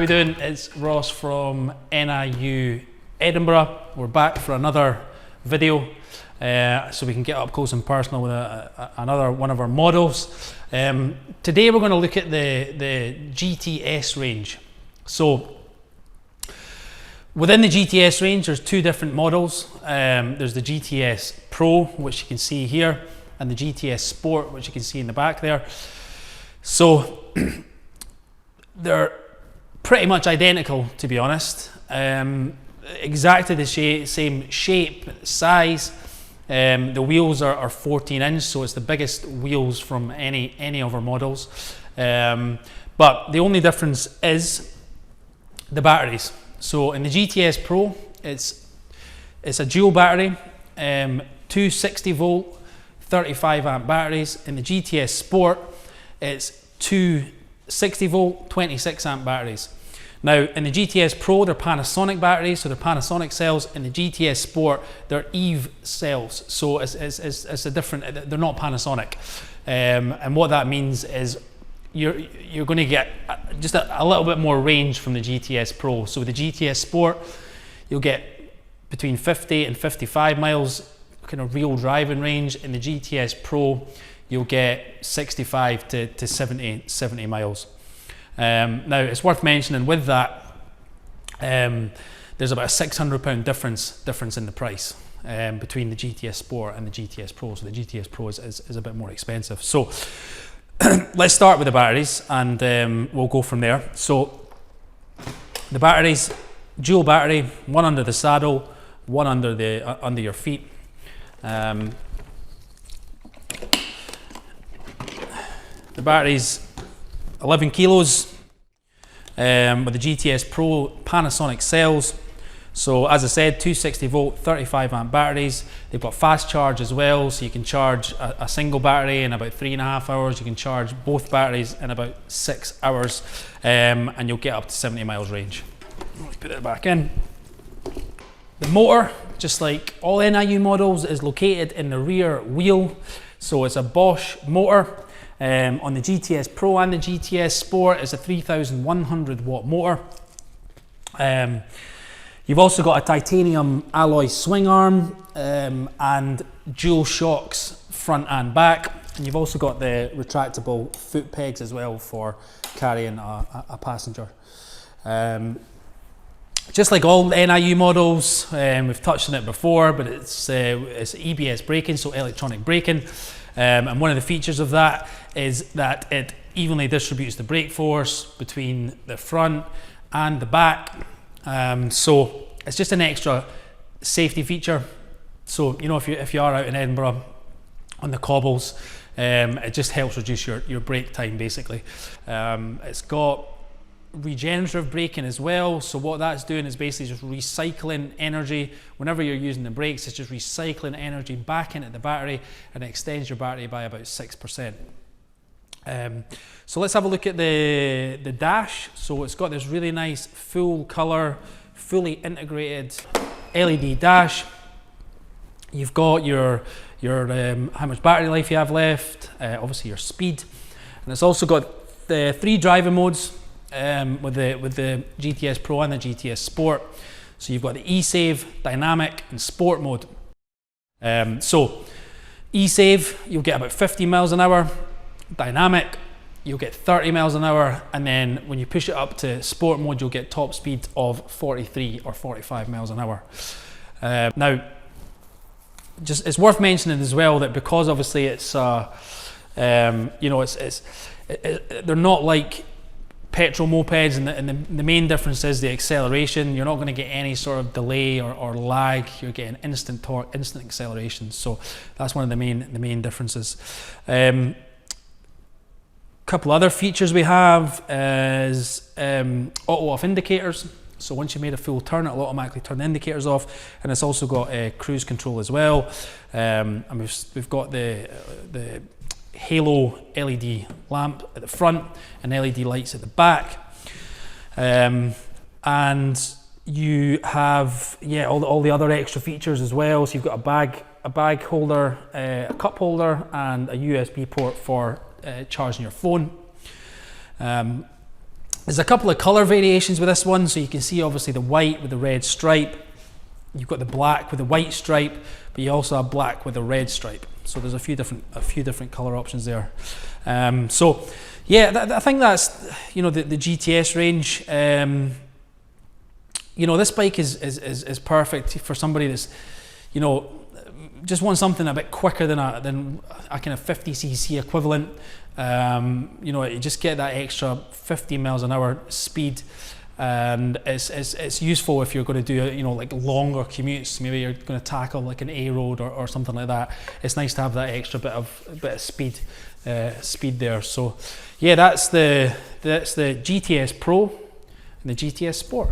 How we doing? It's Ross from NIU Edinburgh. We're back for another video so we can get up close and personal with another one of our models. Today we're going to look at the GTS range. So within the GTS range there's two different models. There's the GTS Pro, which you can see here, and the GTS Sport, which you can see in the back there. So they're pretty much identical, to be honest. Exactly the same shape, size. The wheels are 14 inch, so it's the biggest wheels from any of our models. But the only difference is the batteries. So in the GTS Pro, it's a dual battery, two 60 volt, 35 amp batteries. In the GTS Sport, it's two 60 volt, 26 amp batteries. Now in the GTS Pro, they're Panasonic batteries, so they're Panasonic cells. In the GTS Sport, they're Eve cells, so it's a different, they're not Panasonic. And what that means is you're going to get just a little bit more range from the GTS Pro. So with the GTS Sport, you'll get between 50 and 55 miles kind of real driving range. In the GTS Pro, you'll get 65 to 70 miles. Now it's worth mentioning with that, there's about a £600 difference in the price between the GTS Sport and the GTS Pro. So the GTS Pro is a bit more expensive. So let's start with the batteries, and we'll go from there. So the batteries, dual battery, one under the saddle, one under your feet. The battery's 11 kilos with the GTS Pro Panasonic cells. So as I said, 260 volt, 35 amp batteries. They've got fast charge as well, so you can charge a single battery in about 3.5 hours. You can charge both batteries in about 6 hours, and you'll get up to 70 miles range. Let's put it back in. The motor, just like all NIU models, is located in the rear wheel. So it's a Bosch motor. On the GTS Pro and the GTS Sport, it's a 3100 watt motor. You've also got a titanium alloy swing arm and dual shocks front and back. And you've also got the retractable foot pegs as well for carrying a passenger. Just like all NIU models, we've touched on it before, but it's EBS braking, so electronic braking. And one of the features of that is that it evenly distributes the brake force between the front and the back. So it's just an extra safety feature. So you know, if you are out in Edinburgh on the cobbles, it just helps reduce your brake time basically. It's got regenerative braking as well, so what that's doing is basically just recycling energy. Whenever you're using the brakes, it's just recycling energy back into the battery, and it extends your battery by about 6%. So let's have a look at the dash. So it's got this really nice full color, fully integrated LED dash. You've got your how much battery life you have left, obviously your speed, and it's also got the 3 driving modes with the GTS Pro and the GTS Sport. So you've got the eSave, Dynamic and Sport mode. So eSave, you'll get about 50 miles an hour. Dynamic, you'll get 30 miles an hour. And then when you push it up to Sport mode, you'll get top speed of 43 or 45 miles an hour. Now, just it's worth mentioning as well that because obviously it's you know, they're not like petrol mopeds, and the main difference is the acceleration. You're not going to get any sort of delay or lag. You're getting instant torque, instant acceleration. So that's one of the main differences. Couple other features we have is auto off indicators. So once you made a full turn, it'll automatically turn the indicators off, and it's also got cruise control as well. And we've got the halo LED lamp at the front and LED lights at the back, and you have all the other extra features as well. So you've got a bag holder, a cup holder, and a USB port for charging your phone. There's a couple of colour variations with this one, so you can see obviously the white with the red stripe. You've got the black with the white stripe, but you also have black with the red stripe. So there's a few different colour options there. So yeah, I think that's, you know, the GTS range. You know, this bike is perfect for somebody that's, you know, just wants something a bit quicker than a kind of 50cc equivalent. You know, you just get that extra 50 miles an hour speed, and it's useful if you're going to do, you know, like longer commutes. Maybe you're going to tackle like an A road or something like that. It's nice to have that extra bit of speed there. So yeah, that's the GTS Pro and the GTS Sport.